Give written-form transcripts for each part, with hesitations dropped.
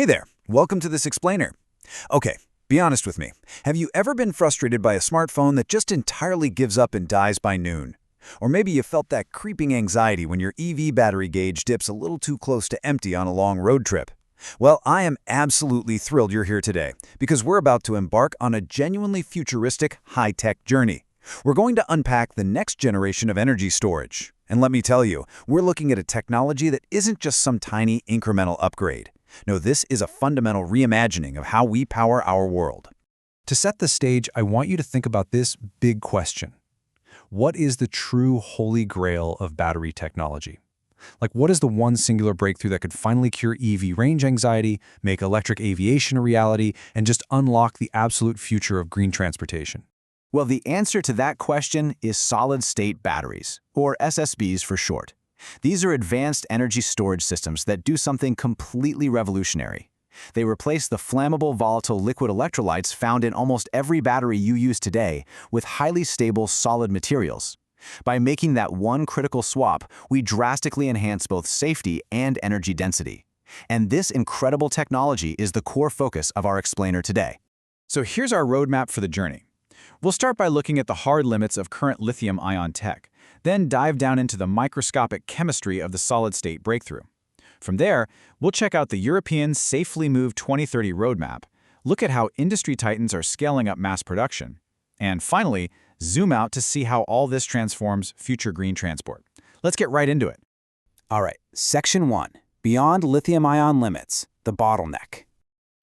Hey there, welcome to this explainer. Okay, be honest with me. Have you ever been frustrated by a smartphone that just entirely gives up and dies by noon? Or maybe you felt that creeping anxiety when your EV battery gauge dips a little too close to empty on a long road trip? Well, I am absolutely thrilled you're here today, because we're about to embark on a genuinely futuristic, high-tech journey. We're going to unpack the next generation of energy storage. And let me tell you, we're looking at a technology that isn't just some tiny incremental upgrade. No, this is a fundamental reimagining of how we power our world. To set the stage, I want you to think about this big question. What is the true holy grail of battery technology? Like, what is the one singular breakthrough that could finally cure EV range anxiety, make electric aviation a reality, and just unlock the absolute future of green transportation? Well, the answer to that question is solid-state batteries, or SSBs for short. These are advanced energy storage systems that do something completely revolutionary. They replace the flammable volatile liquid electrolytes found in almost every battery you use today with highly stable solid materials. By making that one critical swap, we drastically enhance both safety and energy density. And this incredible technology is the core focus of our explainer today. So here's our roadmap for the journey. We'll start by looking at the hard limits of current lithium-ion tech, then dive down into the microscopic chemistry of the solid-state breakthrough. From there, we'll check out the European Safely Move 2030 roadmap, look at how industry titans are scaling up mass production, and finally, zoom out to see how all this transforms future green transport. Let's get right into it. All right, Section 1, Beyond Lithium-Ion Limits, the bottleneck.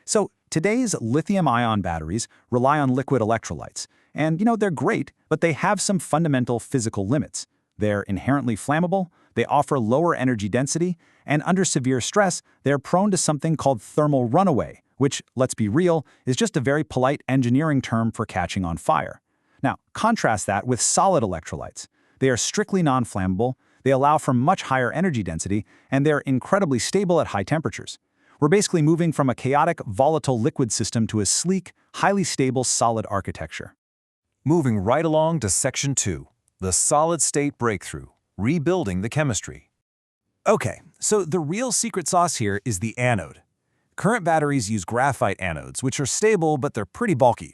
So, today's lithium-ion batteries rely on liquid electrolytes. And, they're great, but they have some fundamental physical limits. They're inherently flammable, they offer lower energy density, and under severe stress, they're prone to something called thermal runaway, which, let's be real, is just a very polite engineering term for catching on fire. Now, contrast that with solid electrolytes. They are strictly non-flammable, they allow for much higher energy density, and they're incredibly stable at high temperatures. We're basically moving from a chaotic, volatile liquid system to a sleek, highly stable solid architecture. Moving right along to Section 2, the solid-state breakthrough, rebuilding the chemistry. Okay, so the real secret sauce here is the anode. Current batteries use graphite anodes, which are stable, but they're pretty bulky.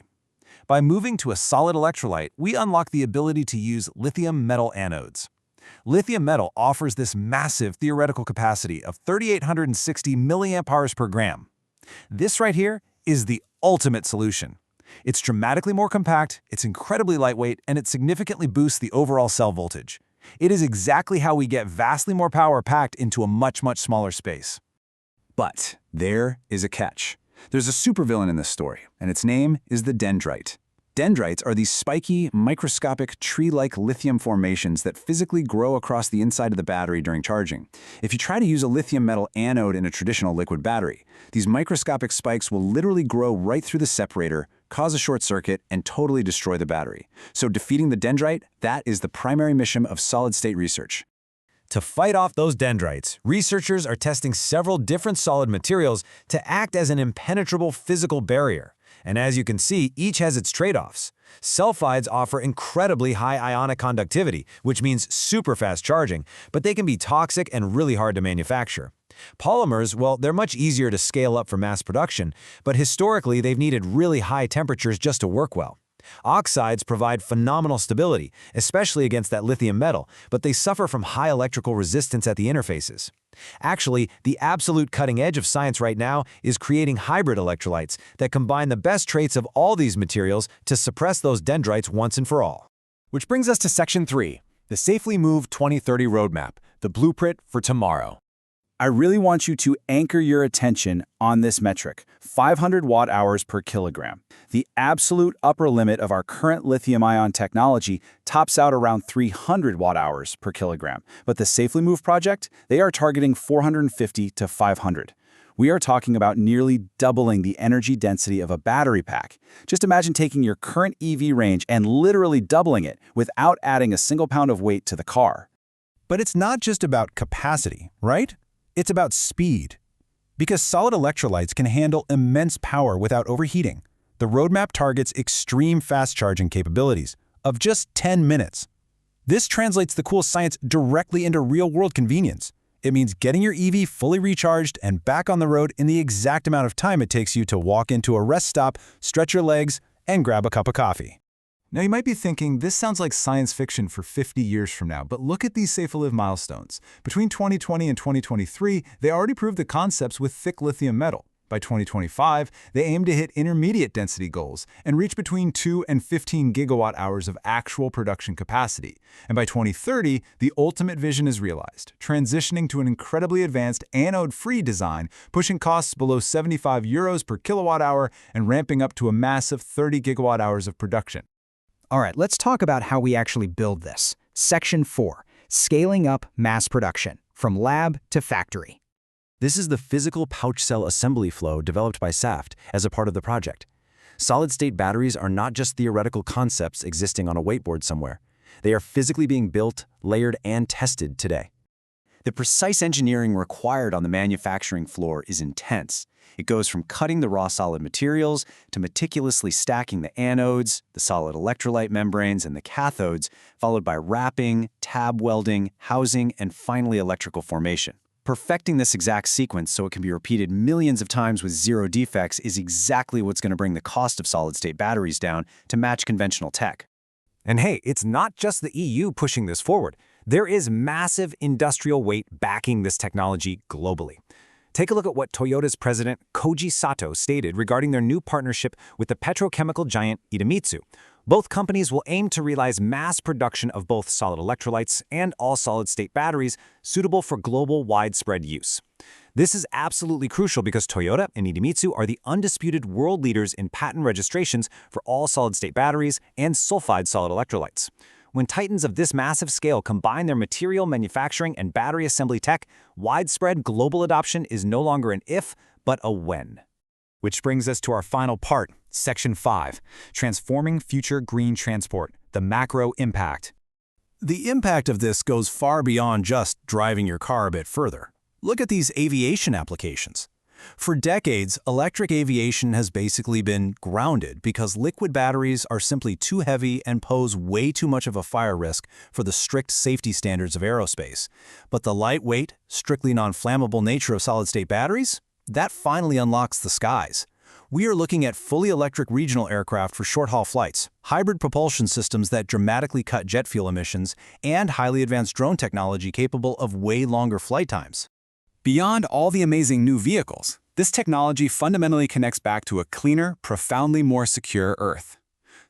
By moving to a solid electrolyte, we unlock the ability to use lithium metal anodes. Lithium metal offers this massive theoretical capacity of 3,860 milliamp hours per gram. This right here is the ultimate solution. It's dramatically more compact, it's incredibly lightweight, and it significantly boosts the overall cell voltage. It is exactly how we get vastly more power packed into a much smaller space. But there is a catch. There's a supervillain in this story, and its name is the dendrite. Dendrites are these spiky, microscopic, tree-like lithium formations that physically grow across the inside of the battery during charging. If you try to use a lithium metal anode in a traditional liquid battery, these microscopic spikes will literally grow right through the separator, cause a short circuit, and totally destroy the battery. So defeating the dendrite, that is the primary mission of solid-state research. To fight off those dendrites, researchers are testing several different solid materials to act as an impenetrable physical barrier. And as you can see, each has its trade-offs. Sulfides offer incredibly high ionic conductivity, which means super fast charging, but they can be toxic and really hard to manufacture. Polymers, well, they're much easier to scale up for mass production, but historically they've needed really high temperatures just to work well. Oxides provide phenomenal stability, especially against that lithium metal, but they suffer from high electrical resistance at the interfaces. Actually, the absolute cutting edge of science right now is creating hybrid electrolytes that combine the best traits of all these materials to suppress those dendrites once and for all. Which brings us to Section 3, the Safely Move 2030 roadmap, the blueprint for tomorrow. I really want you to anchor your attention on this metric, 500 watt-hours per kilogram. The absolute upper limit of our current lithium-ion technology tops out around 300 watt-hours per kilogram, but the Safely Move project, they are targeting 450 to 500. We are talking about nearly doubling the energy density of a battery pack. Just imagine taking your current EV range and literally doubling it without adding a single pound of weight to the car. But it's not just about capacity, right? It's about speed. Because solid electrolytes can handle immense power without overheating, the roadmap targets extreme fast charging capabilities of just 10 minutes. This translates the cool science directly into real-world convenience. It means getting your EV fully recharged and back on the road in the exact amount of time it takes you to walk into a rest stop, stretch your legs, and grab a cup of coffee. Now you might be thinking, this sounds like science fiction for 50 years from now, but look at these Safe to Live milestones. Between 2020 and 2023, they already proved the concepts with thick lithium metal. By 2025, they aim to hit intermediate density goals and reach between 2 and 15 gigawatt-hours of actual production capacity. And by 2030, the ultimate vision is realized, transitioning to an incredibly advanced anode-free design, pushing costs below 75 euros per kilowatt-hour and ramping up to a massive 30 gigawatt-hours of production. All right, let's talk about how we actually build this. Section 4, Scaling Up Mass Production, from Lab to Factory. This is the physical pouch cell assembly flow developed by SAFT as a part of the project. Solid-state batteries are not just theoretical concepts existing on a whiteboard somewhere. They are physically being built, layered, and tested today. The precise engineering required on the manufacturing floor is intense. It goes from cutting the raw solid materials to meticulously stacking the anodes, the solid electrolyte membranes, and the cathodes, followed by wrapping, tab welding, housing, and finally electrical formation. Perfecting this exact sequence so it can be repeated millions of times with zero defects is exactly what's going to bring the cost of solid-state batteries down to match conventional tech. And hey, it's not just the EU pushing this forward. There is massive industrial weight backing this technology globally. Take a look at what Toyota's president Koji Sato stated regarding their new partnership with the petrochemical giant Idemitsu. Both companies will aim to realize mass production of both solid electrolytes and all-solid-state batteries suitable for global widespread use. This is absolutely crucial because Toyota and Idemitsu are the undisputed world leaders in patent registrations for all solid-state batteries and sulfide solid electrolytes. When titans of this massive scale combine their material manufacturing and battery assembly tech, widespread global adoption is no longer an if, but a when. Which brings us to our final part, Section 5, Transforming Future Green Transport, the Macro Impact. The impact of this goes far beyond just driving your car a bit further. Look at these aviation applications. For decades, electric aviation has basically been grounded because liquid batteries are simply too heavy and pose way too much of a fire risk for the strict safety standards of aerospace. But the lightweight, strictly non-flammable nature of solid-state batteries? That finally unlocks the skies. We are looking at fully electric regional aircraft for short-haul flights, hybrid propulsion systems that dramatically cut jet fuel emissions, and highly advanced drone technology capable of way longer flight times. Beyond all the amazing new vehicles, this technology fundamentally connects back to a cleaner, profoundly more secure Earth.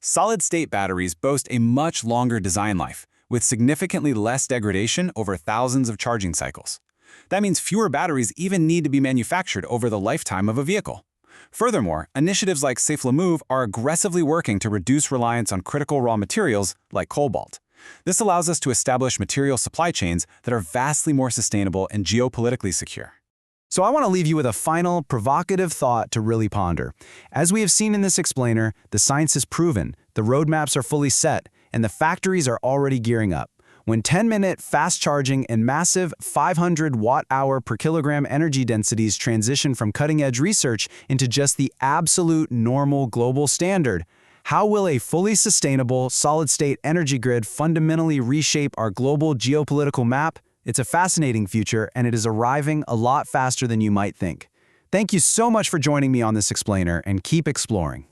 Solid-state batteries boast a much longer design life, with significantly less degradation over thousands of charging cycles. That means fewer batteries even need to be manufactured over the lifetime of a vehicle. Furthermore, initiatives like Safe to Move are aggressively working to reduce reliance on critical raw materials like cobalt. This allows us to establish material supply chains that are vastly more sustainable and geopolitically secure. So I want to leave you with a final, provocative thought to really ponder. As we have seen in this explainer, the science is proven, the roadmaps are fully set, and the factories are already gearing up. When 10-minute fast charging and massive 500 watt-hour per kilogram energy densities transition from cutting-edge research into just the absolute normal global standard, how will a fully sustainable solid-state energy grid fundamentally reshape our global geopolitical map? It's a fascinating future, and it is arriving a lot faster than you might think. Thank you so much for joining me on this explainer, and keep exploring.